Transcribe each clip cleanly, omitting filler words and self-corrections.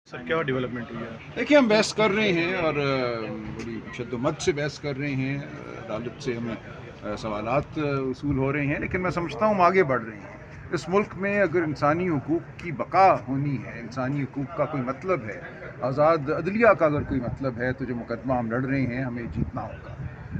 سر کیا ڈیولپمنٹ ہوئی ہے؟ دیکھیے ہم بحث کر رہے ہیں اور بڑی شدت سے بحث کر رہے ہیں. عدالت سے ہمیں سوالات وصول ہو رہے ہیں، لیکن میں سمجھتا ہوں ہم آگے بڑھ رہے ہیں. اس ملک میں اگر انسانی حقوق کی بقا ہونی ہے، انسانی حقوق کا کوئی مطلب ہے، آزاد عدلیہ کا اگر کوئی مطلب ہے، تو جو مقدمہ ہم لڑ رہے ہیں ہمیں جیتنا ہوگا.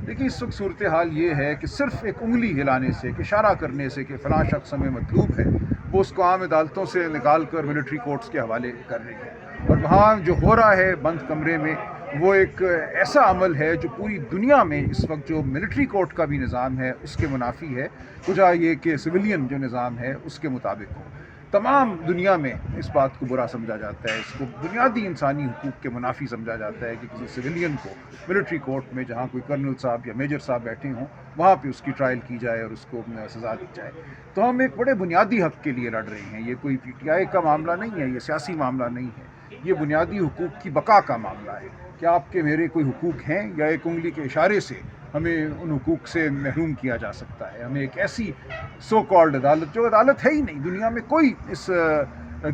لیکن اس وقت صورتحال یہ ہے کہ صرف ایک انگلی ہلانے سے، کہ اشارہ کرنے سے کہ فلاں شخص ہمیں مطلوب ہے، وہ اس کو عام عدالتوں سے نکال کر ملٹری کورٹس کے حوالے کر رہے ہیں. اور وہاں جو ہو رہا ہے بند کمرے میں، وہ ایک ایسا عمل ہے جو پوری دنیا میں اس وقت جو ملٹری کورٹ کا بھی نظام ہے اس کے منافی ہے، کجا یہ کہ سویلین جو نظام ہے اس کے مطابق ہو. تمام دنیا میں اس بات کو برا سمجھا جاتا ہے، اس کو بنیادی انسانی حقوق کے منافی سمجھا جاتا ہے کہ کسی سویلین کو ملٹری کورٹ میں، جہاں کوئی کرنل صاحب یا میجر صاحب بیٹھے ہوں، وہاں پہ اس کی ٹرائل کی جائے اور اس کو سزا دی جائے. تو ہم ایک بڑے بنیادی حق کے لیے لڑ رہے ہیں. یہ کوئی پی ٹی آئی کا معاملہ نہیں ہے، یہ سیاسی معاملہ نہیں ہے، یہ بنیادی حقوق کی بقا کا معاملہ ہے. کیا آپ کے میرے کوئی حقوق ہیں، یا ایک انگلی کے اشارے سے ہمیں ان حقوق سے محروم کیا جا سکتا ہے؟ ہمیں ایک ایسی سو کالڈ عدالت، جو عدالت ہے ہی نہیں، دنیا میں کوئی اس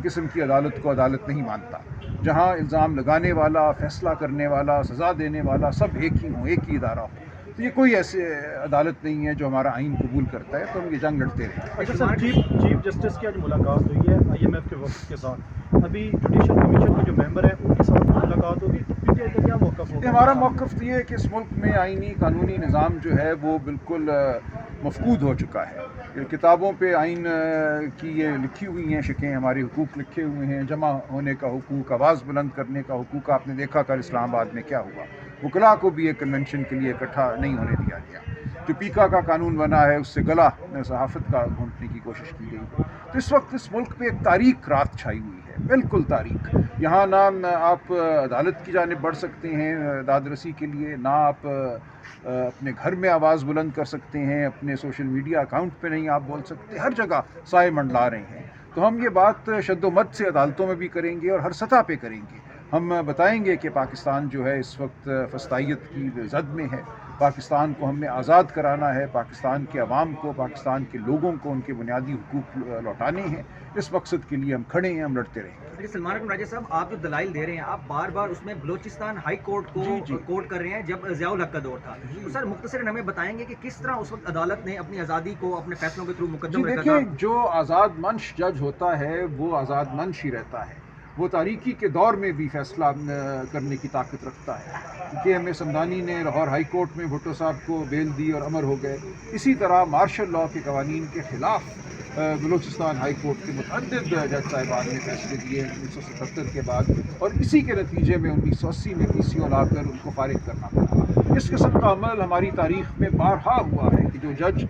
قسم کی عدالت کو عدالت نہیں مانتا، جہاں الزام لگانے والا، فیصلہ کرنے والا، سزا دینے والا سب ایک ہی ہوں، ایک ہی ادارہ ہو. تو یہ کوئی ایسے عدالت نہیں ہے جو ہمارا آئین قبول کرتا ہے. تو ہم یہ جنگ لڑتے رہیں گے. اچھا سر، چیف جسٹس کی آج ملاقات ہوئی ہے آئی ایم ایف کے وفد کے ساتھ. ابھی جوڈیشل کمیشن کے جو ممبر ہیں ان کے ساتھ ملاقات ہوگی. پی ٹی آئی کا کیا موقف ہوگا؟ ہمارا موقف یہ ہے کہ اس ملک میں آئینی قانونی نظام جو ہے وہ بالکل مفقود ہو چکا ہے. کتابوں پہ آئین کی یہ لکھی ہوئی ہیں شکیں، ہمارے حقوق لکھے ہوئے ہیں، جمع ہونے کا حقوق، آواز بلند کرنے کا حقوق. آپ نے دیکھا کل اسلام آباد میں کیا ہوا، وکلاء کو بھی ایک کنونشن کے لیے اکٹھا نہیں ہونے دیا گیا. جو پیکا کا قانون بنا ہے اس سے گلا صحافت کا گھونٹنے کی کوشش کی گئی. تو اس وقت اس ملک پہ ایک تاریک رات چھائی ہوئی ہے، بالکل تاریک. یہاں نہ آپ عدالت کی جانب بڑھ سکتے ہیں داد رسی کے لیے، نہ آپ اپنے گھر میں آواز بلند کر سکتے ہیں، اپنے سوشل میڈیا اکاؤنٹ پہ نہیں آپ بول سکتے. ہر جگہ سائے منڈلا رہے ہیں. تو ہم یہ بات شد و مد سے عدالتوں میں بھی کریں گے اور ہر سطح پہ کریں گے. ہم بتائیں گے کہ پاکستان جو ہے اس وقت فسطائیت کی زد میں ہے. پاکستان کو ہم نے آزاد کرانا ہے، پاکستان کے عوام کو، پاکستان کے لوگوں کو ان کے بنیادی حقوق لوٹانے ہیں. اس مقصد کے لیے ہم کھڑے ہیں، ہم لڑتے رہیں گے. سلمان اکرم راجہ صاحب، آپ جو دلائل دے رہے ہیں، آپ بار بار اس میں بلوچستان ہائی کورٹ کو کوٹ کر رہے ہیں جب ضیاء الحق کا دور تھا. تو سر مختصراً ہمیں بتائیں گے کہ کس طرح اس وقت عدالت نے اپنی آزادی کو اپنے فیصلوں کے تھرو مقدم رکھا تھا؟ دیکھیں، جو آزاد منش جج ہوتا ہے وہ آزاد منش ہی رہتا ہے. وہ تاریکی کے دور میں بھی فیصلہ کرنے کی طاقت رکھتا ہے. کیونکہ ایم اے سمدانی نے لاہور ہائی کورٹ میں بھٹو صاحب کو بیل دی اور امر ہو گئے. اسی طرح مارشل لاء کے قوانین کے خلاف بلوچستان ہائی کورٹ کے متعدد جج صاحبان نے فیصلے دیے 1977 کے بعد، اور اسی کے نتیجے میں 1980 میں پی سی او لا کر ان کو فارغ کرنا پڑا. اس قسم کا عمل ہماری تاریخ میں بارہا ہوا ہے کہ جو جج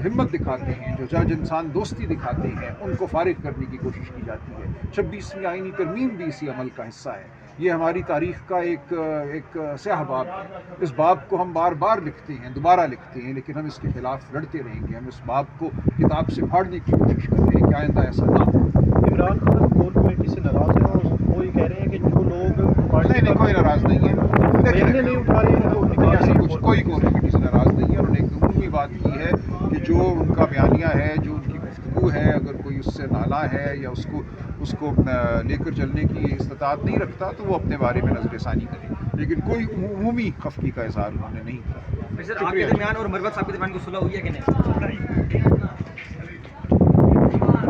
ہمت دکھاتے ہیں، جو جج انسان دوستی دکھاتے ہیں، ان کو فارغ کرنے کی کوشش کی جاتی ہے. 26ویں آئینی ترمیم بھی اسی عمل کا حصہ ہے. یہ ہماری تاریخ کا ایک سیاہ باب ہے. اس باب کو ہم بار بار لکھتے ہیں، دوبارہ لکھتے ہیں، لیکن ہم اس کے خلاف لڑتے رہیں گے. ہم اس باب کو کتاب سے پھاڑنے کی کوشش کر رہے ہیں کہ آئندہ ایسا نہ ہو. عمران خان کور کمیٹی سے ناراض ہیں اور وہ یہ کہہ رہے ہیں کہ جو لوگ نہیں، کوئی ناراض نہیں ہے. بیانیہ نہیں اٹھا رہے ہیں تو نہیں، ایسی کچھ کوئی کور کمیٹی سے ناراض نہیں ہے. انہوں نے ایک عمومی بات کی ہے کہ جو ان کا بیانیہ ہے، جو ان کی گفتگو ہے، اگر کوئی اس سے نالا ہے یا اس کو لے کر چلنے کی استطاعت نہیں رکھتا تو وہ اپنے بارے میں نظر ثانی کرے. لیکن کوئی عمومی خفگی کا اظہار انہوں نے نہیں کیا. سر، آپ کے درمیان اور مروت صاحب کے درمیان کو صلح ہوئی ہے کہ نہیں؟